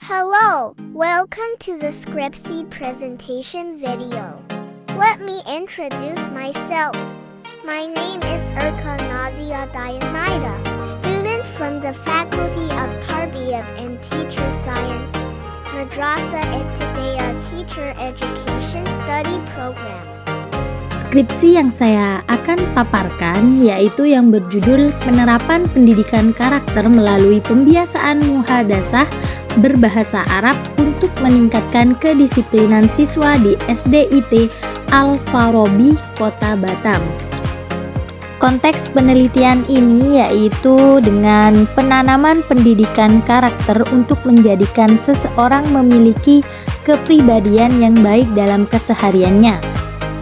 Hello, welcome to the Scripsy presentation video. Let me introduce myself. My name is Erka Nazia Dayanida, student from the Faculty of Tarbiyat and Teacher Science, Madrasa Ibtidaiya Teacher Education Study Program. Skripsi yang saya akan paparkan yaitu yang berjudul Penerapan Pendidikan Karakter melalui Pembiasaan Muhadasah Berbahasa Arab untuk meningkatkan kedisiplinan siswa di SDIT Al-Farabi, Kota Batam. Konteks penelitian ini yaitu dengan penanaman pendidikan karakter untuk menjadikan seseorang memiliki kepribadian yang baik dalam kesehariannya.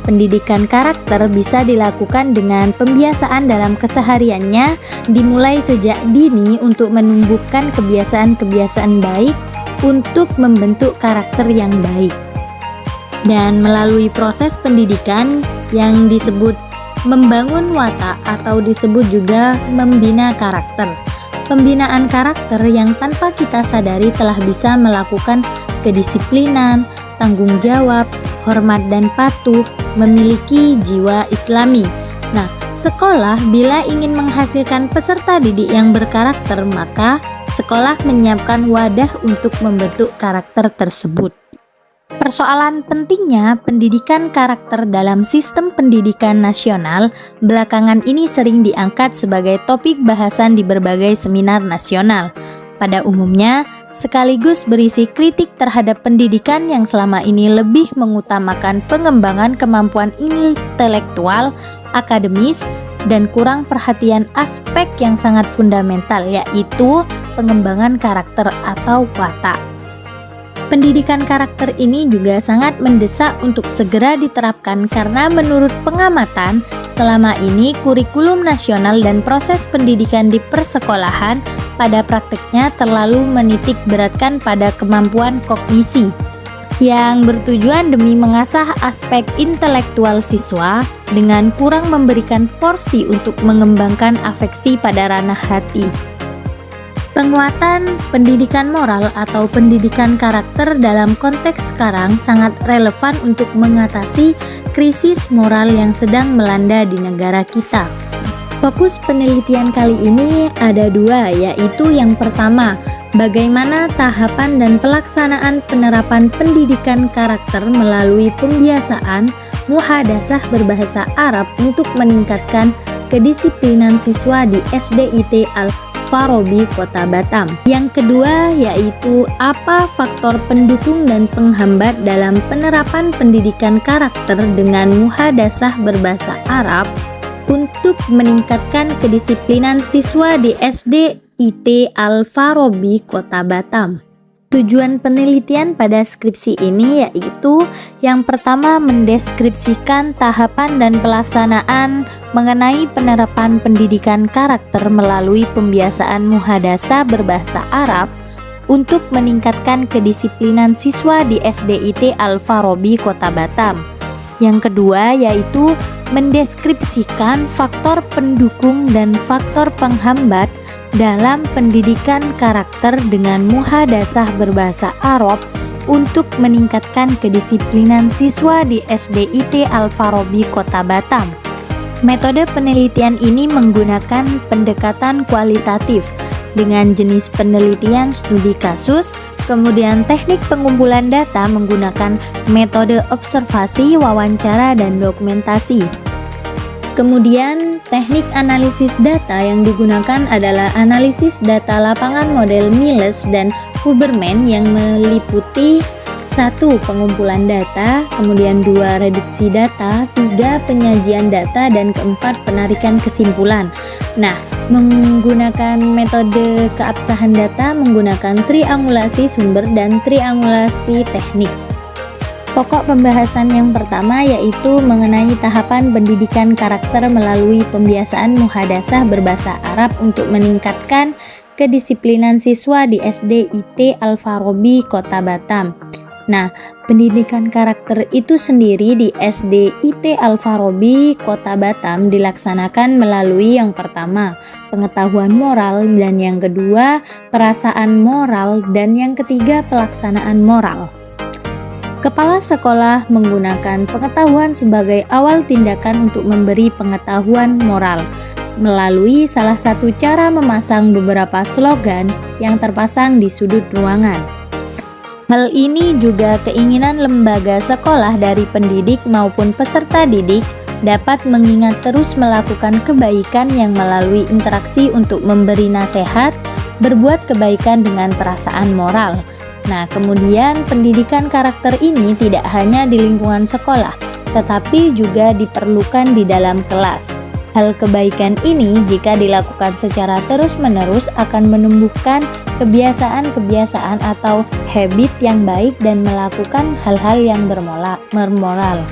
Pendidikan karakter bisa dilakukan dengan pembiasaan dalam kesehariannya, dimulai sejak dini untuk menumbuhkan kebiasaan-kebiasaan baik untuk membentuk karakter yang baik. Dan melalui proses pendidikan yang disebut membangun watak atau disebut juga membina karakter. Pembinaan karakter yang tanpa kita sadari telah bisa melakukan kedisiplinan, tanggung jawab, hormat dan patuh, memiliki jiwa Islami. Nah, sekolah bila ingin menghasilkan peserta didik yang berkarakter, maka sekolah menyiapkan wadah untuk membentuk karakter tersebut. Persoalan pentingnya pendidikan karakter dalam sistem pendidikan nasional belakangan ini sering diangkat sebagai topik bahasan di berbagai seminar nasional. Pada umumnya, sekaligus berisi kritik terhadap pendidikan yang selama ini lebih mengutamakan pengembangan kemampuan intelektual, akademis, dan kurang perhatian aspek yang sangat fundamental, yaitu pengembangan karakter atau watak. Pendidikan karakter ini juga sangat mendesak untuk segera diterapkan karena menurut pengamatan, selama ini kurikulum nasional dan proses pendidikan di persekolahan pada prakteknya terlalu menitik beratkan pada kemampuan kognisi yang bertujuan demi mengasah aspek intelektual siswa dengan kurang memberikan porsi untuk mengembangkan afeksi pada ranah hati. Penguatan pendidikan moral atau pendidikan karakter dalam konteks sekarang sangat relevan untuk mengatasi krisis moral yang sedang melanda di negara kita. Fokus penelitian kali ini ada dua, yaitu yang pertama, bagaimana tahapan dan pelaksanaan penerapan pendidikan karakter melalui pembiasaan muhadasah berbahasa Arab untuk meningkatkan kedisiplinan siswa di SDIT Al-Farabi, Kota Batam. Yang kedua yaitu apa faktor pendukung dan penghambat dalam penerapan pendidikan karakter dengan muhadasah berbahasa Arab untuk meningkatkan kedisiplinan siswa di SDIT Al-Farabi, Kota Batam. Tujuan penelitian pada skripsi ini yaitu yang pertama mendeskripsikan tahapan dan pelaksanaan mengenai penerapan pendidikan karakter melalui pembiasaan muhadasah berbahasa Arab untuk meningkatkan kedisiplinan siswa di SDIT Al-Farabi, Kota Batam. Yang kedua yaitu mendeskripsikan faktor pendukung dan faktor penghambat dalam pendidikan karakter dengan muhadasah berbahasa Arab untuk meningkatkan kedisiplinan siswa di SDIT Al-Farabi, Kota Batam. Metode penelitian ini menggunakan pendekatan kualitatif dengan jenis penelitian studi kasus, kemudian teknik pengumpulan data menggunakan metode observasi, wawancara, dan dokumentasi. Kemudian, teknik analisis data yang digunakan adalah analisis data lapangan model Miles dan Huberman yang meliputi 1. Pengumpulan data, kemudian 2. Reduksi data, 3. Penyajian data, dan keempat penarikan kesimpulan. Nah, menggunakan metode keabsahan data menggunakan triangulasi sumber dan triangulasi teknik. Pokok pembahasan yang pertama yaitu mengenai tahapan pendidikan karakter melalui pembiasaan muhadasah berbahasa Arab untuk meningkatkan kedisiplinan siswa di SDIT Al-Farabi, Kota Batam. Nah, pendidikan karakter itu sendiri di SD IT Al-Farabi, Kota Batam dilaksanakan melalui yang pertama, pengetahuan moral, dan yang kedua, perasaan moral, dan yang ketiga, pelaksanaan moral. Kepala sekolah menggunakan pengetahuan sebagai awal tindakan untuk memberi pengetahuan moral melalui salah satu cara memasang beberapa slogan yang terpasang di sudut ruangan. Hal ini juga keinginan lembaga sekolah dari pendidik maupun peserta didik dapat mengingat terus melakukan kebaikan yang melalui interaksi untuk memberi nasihat, berbuat kebaikan dengan perasaan moral. Nah, kemudian pendidikan karakter ini tidak hanya di lingkungan sekolah, tetapi juga diperlukan di dalam kelas. Hal kebaikan ini jika dilakukan secara terus-menerus akan menumbuhkan kebiasaan-kebiasaan atau habit yang baik dan melakukan hal-hal yang bermoral.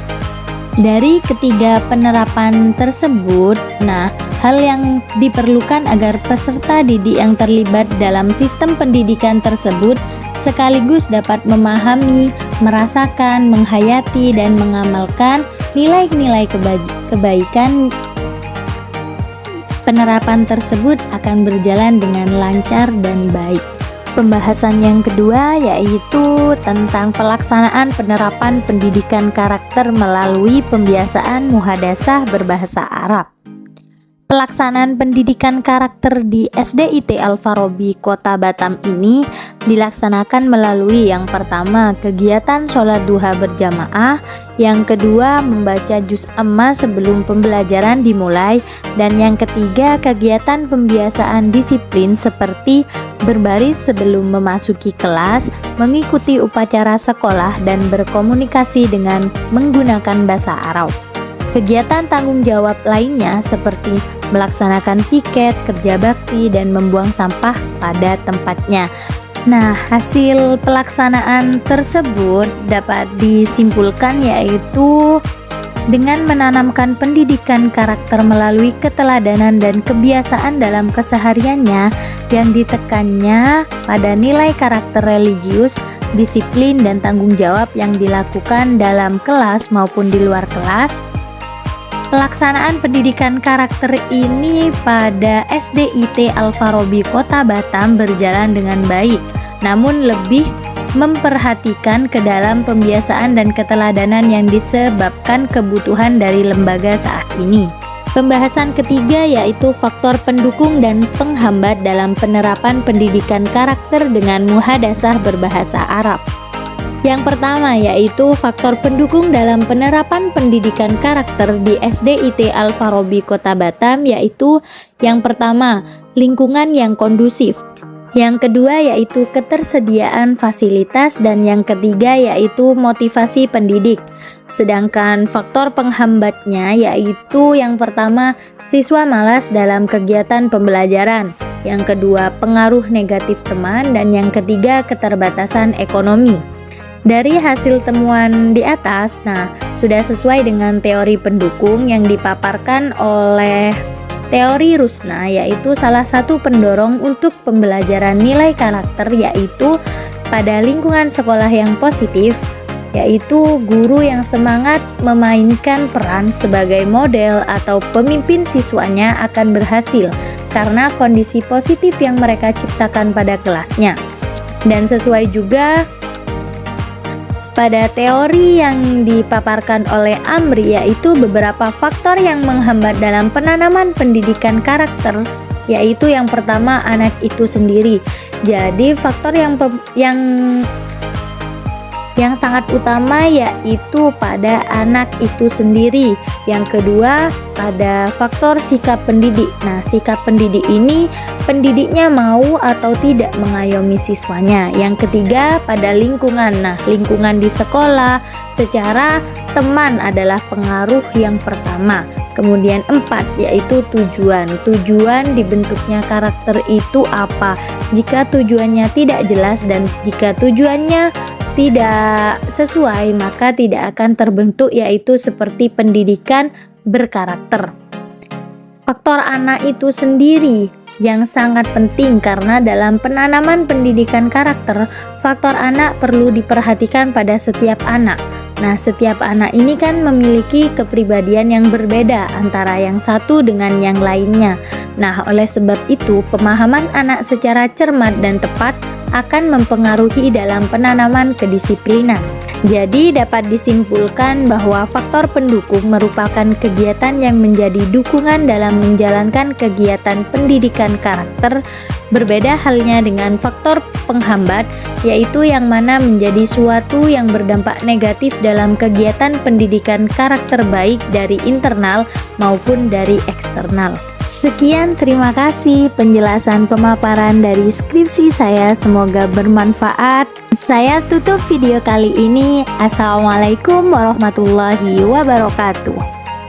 Dari ketiga penerapan tersebut, hal yang diperlukan agar peserta didik yang terlibat dalam sistem pendidikan tersebut sekaligus dapat memahami, merasakan, menghayati, dan mengamalkan nilai-nilai kebaikan. Penerapan tersebut akan berjalan dengan lancar dan baik. Pembahasan yang kedua yaitu tentang pelaksanaan penerapan pendidikan karakter melalui pembiasaan muhadasah berbahasa Arab. Pelaksanaan pendidikan karakter di SD IT Al-Farabi Kota Batam ini dilaksanakan melalui yang pertama kegiatan sholat duha berjamaah, yang kedua membaca juz amma sebelum pembelajaran dimulai, dan yang ketiga kegiatan pembiasaan disiplin seperti berbaris sebelum memasuki kelas, mengikuti upacara sekolah, dan berkomunikasi dengan menggunakan bahasa Arab. Kegiatan tanggung jawab lainnya seperti melaksanakan piket, kerja bakti, dan membuang sampah pada tempatnya. Nah, hasil pelaksanaan tersebut dapat disimpulkan yaitu dengan menanamkan pendidikan karakter melalui keteladanan dan kebiasaan dalam kesehariannya yang ditekannya pada nilai karakter religius, disiplin, dan tanggung jawab yang dilakukan dalam kelas maupun di luar kelas. Pelaksanaan pendidikan karakter ini pada SD IT Al-Farabi Kota Batam berjalan dengan baik, namun lebih memperhatikan ke dalam pembiasaan dan keteladanan yang disebabkan kebutuhan dari lembaga saat ini. Pembahasan ketiga yaitu faktor pendukung dan penghambat dalam penerapan pendidikan karakter dengan muhadasah berbahasa Arab. Yang pertama yaitu faktor pendukung dalam penerapan pendidikan karakter di SD IT Al-Farabi Kota Batam yaitu yang pertama, lingkungan yang kondusif. Yang kedua yaitu ketersediaan fasilitas, dan yang ketiga yaitu motivasi pendidik. Sedangkan faktor penghambatnya yaitu yang pertama, siswa malas dalam kegiatan pembelajaran. Yang kedua, pengaruh negatif teman, dan yang ketiga, keterbatasan ekonomi. Dari hasil temuan di atas, sudah sesuai dengan teori pendukung yang dipaparkan oleh teori Rusna, yaitu salah satu pendorong untuk pembelajaran nilai karakter yaitu pada lingkungan sekolah yang positif, yaitu guru yang semangat memainkan peran sebagai model atau pemimpin siswanya akan berhasil karena kondisi positif yang mereka ciptakan pada kelasnya. Dan sesuai juga pada teori yang dipaparkan oleh Amri, yaitu beberapa faktor yang menghambat dalam penanaman pendidikan karakter, yaitu yang pertama anak itu sendiri. Jadi faktor yang sangat utama yaitu pada anak itu sendiri. Yang kedua pada faktor sikap pendidik. Sikap pendidik ini pendidiknya mau atau tidak mengayomi siswanya. Yang ketiga pada lingkungan. Lingkungan di sekolah secara teman adalah pengaruh yang pertama. Kemudian 4 yaitu tujuan. Tujuan dibentuknya karakter itu apa? Jika tujuannya tidak jelas dan jika tujuannya tidak sesuai, maka tidak akan terbentuk yaitu seperti pendidikan berkarakter. Faktor anak itu sendiri. yang sangat penting karena dalam penanaman pendidikan karakter, faktor anak perlu diperhatikan pada setiap anak. Nah, setiap anak ini kan memiliki kepribadian yang berbeda antara yang satu dengan yang lainnya. Nah, oleh sebab itu, pemahaman anak secara cermat dan tepat akan mempengaruhi dalam penanaman kedisiplinan. Jadi, dapat disimpulkan bahwa faktor pendukung merupakan kegiatan yang menjadi dukungan dalam menjalankan kegiatan pendidikan karakter. Berbeda halnya dengan faktor penghambat, yaitu yang mana menjadi suatu yang berdampak negatif dalam kegiatan pendidikan karakter baik dari internal maupun dari eksternal. Sekian, terima kasih penjelasan pemaparan dari skripsi saya, semoga bermanfaat. Saya tutup video kali ini. Assalamualaikum warahmatullahi wabarakatuh.